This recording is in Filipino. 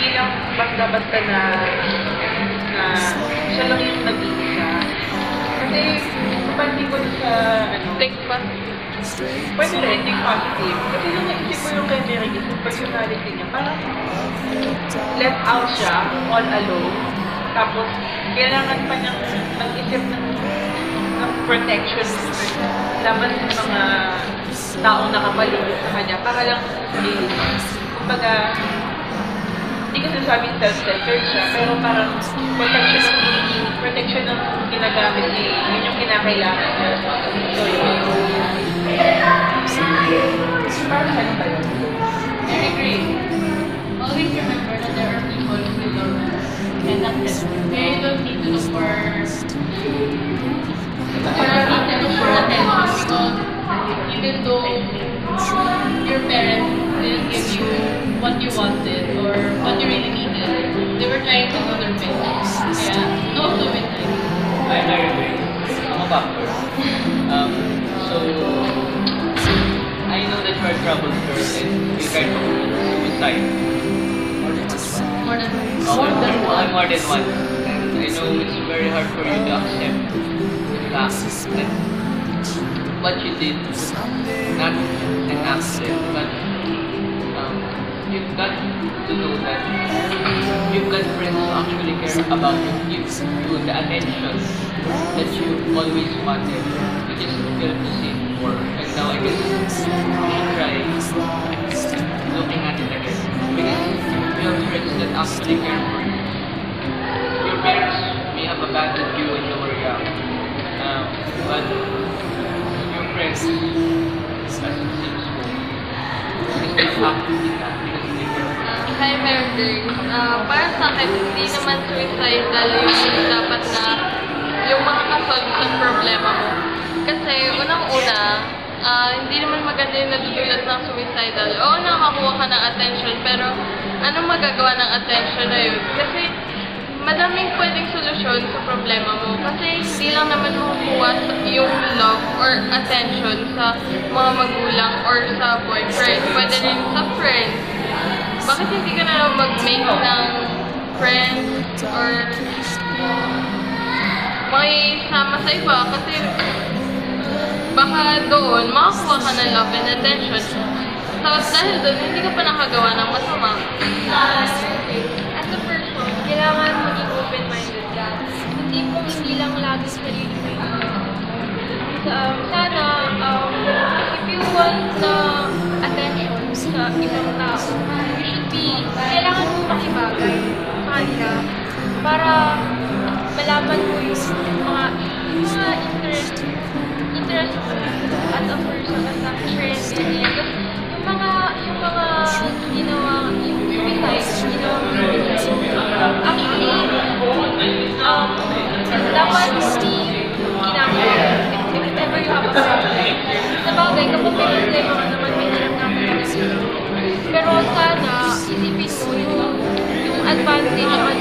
hindi lang basta-basta na siya lang yung nag-iisa. Kasi, kapag ko sa, Think positive. pwede rin, think positive. Kasi nung naisip ko yung kay Mary, yung personality niya, parang let out siya, all alone. Tapos, kailangan pa niyang mag-isip ng protection laban sa mga taong nakapaligid sa kanya para lang sabihin. Kumbaga, hindi ko sinasabing self-centered siya, pero parang protection ng ginagamit niya, yun yung kinakailangan niya. So, yun. Para saan ba yun? I agree. Always remember that there are people who love and accept. You don't need to look for attention because even though your parents didn't give you what you wanted or what you really needed, they were trying to do their best. Yeah, no to it. I agree. I'm a doctor. So I know that you are a troubled girl and you tried to suicide. More than More than once. And I know it's very hard for you to accept the fact that what you did was not an accident, but you've got to know that you've got friends who actually care about you, give you the attention that you always wanted. You just feel to see more. And now I guess you should try looking at it again. Because you have friends that actually care for you. Your parents may have abandoned you when you were young. But your friends, as it seems, is actively that because they care for you. Hi, Mary. Para sa akin, hindi naman suicidal yung dapat na yung makakasolve sa problema mo. Kasi unang-una, hindi naman maganda yung natutulad ng suicidal. Oo, nakakuha ka ng attention, pero anong magagawa ng attention na yun? Kasi madaming pwedeng solusyon sa problema mo. Kasi hindi lang naman makukuha yung love or attention sa mga magulang or sa boyfriend. Pwede rin sa friends. Bakit hindi ka na mag-make ng friends or makisama sa iba? Kasi baka doon makakuha ka ng love and attention. Tapos dahil doon, hindi ka pa nakagawa ng masama. As a person, kailangan maging open-minded ka. Hindi lang lagi sarili mo yung sana, if you want the attention sa ibang tao, kailangan mo makibagay sa kanila para malaman mo yung mga interest at a person as a friend, ganyan. Yung mga ginawa, yung suicide, actually, dapat hindi ginagawa if ever you have a problem. Sabagay, kapag may problema ka naman, may hirap naman talaga. Pero sana, isipin mo yung advantage ng